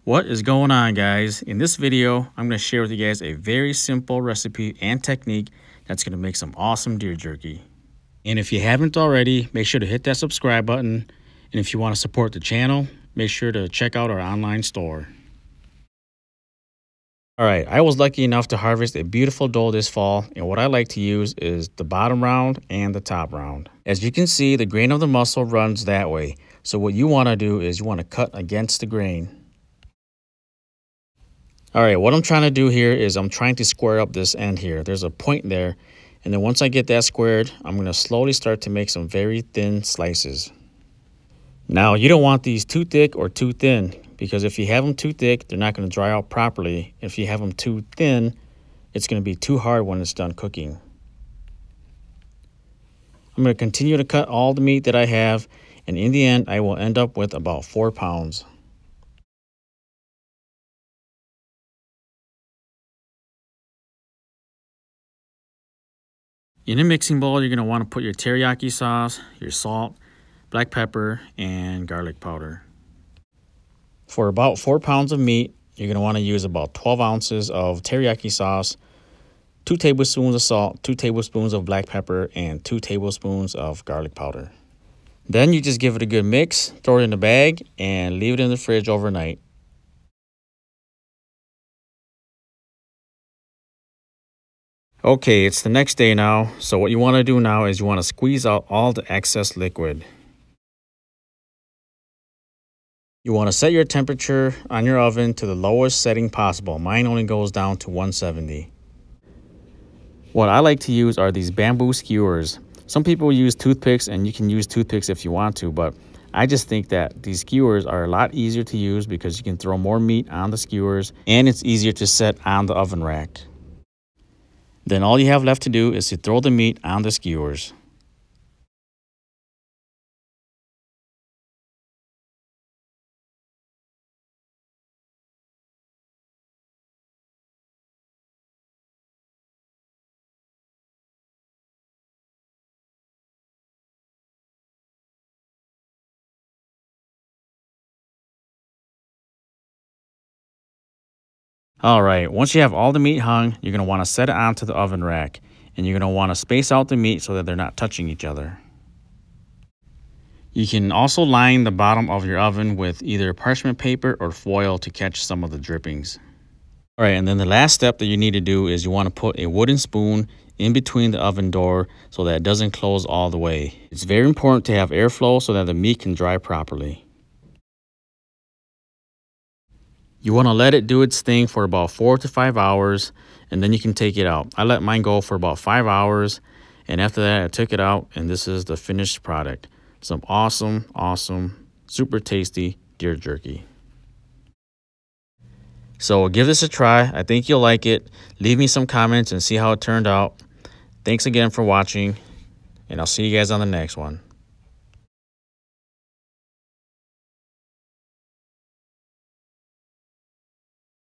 What is going on, guys? In this video, I'm going to share with you guys a very simple recipe and technique that's going to make some awesome deer jerky. And if you haven't already, make sure to hit that subscribe button. And if you want to support the channel, make sure to check out our online store. Alright, I was lucky enough to harvest a beautiful doe this fall, and what I like to use is the bottom round and the top round. As you can see, the grain of the muscle runs that way. So what you want to do is you want to cut against the grain. Alright, what I'm trying to do here is I'm trying to square up this end here. There's a point there, and then once I get that squared, I'm going to slowly start to make some very thin slices. Now, you don't want these too thick or too thin, because if you have them too thick, they're not going to dry out properly. If you have them too thin, it's going to be too hard when it's done cooking. I'm going to continue to cut all the meat that I have, and in the end, I will end up with about 4 pounds. In a mixing bowl, you're going to want to put your teriyaki sauce, your salt, black pepper, and garlic powder. For about 4 pounds of meat, you're going to want to use about 12 ounces of teriyaki sauce, 2 tablespoons of salt, 2 tablespoons of black pepper, and 2 tablespoons of garlic powder. Then you just give it a good mix, throw it in a bag, and leave it in the fridge overnight. Okay, it's the next day now, so what you want to do now is you want to squeeze out all the excess liquid. You want to set your temperature on your oven to the lowest setting possible. Mine only goes down to 170. What I like to use are these bamboo skewers. Some people use toothpicks, and you can use toothpicks if you want to, but I just think that these skewers are a lot easier to use because you can throw more meat on the skewers, and it's easier to set on the oven rack. Then all you have left to do is to throw the meat on the skewers. Alright, once you have all the meat hung, you're going to want to set it onto the oven rack. And you're going to want to space out the meat so that they're not touching each other. You can also line the bottom of your oven with either parchment paper or foil to catch some of the drippings. Alright, and then the last step that you need to do is you want to put a wooden spoon in between the oven door so that it doesn't close all the way. It's very important to have airflow so that the meat can dry properly. You want to let it do its thing for about 4 to 5 hours, and then you can take it out. I let mine go for about 5 hours, and after that I took it out, and this is the finished product. Some awesome, super tasty deer jerky. So give this a try. I think you'll like it. Leave me some comments and see how it turned out. Thanks again for watching, and I'll see you guys on the next one.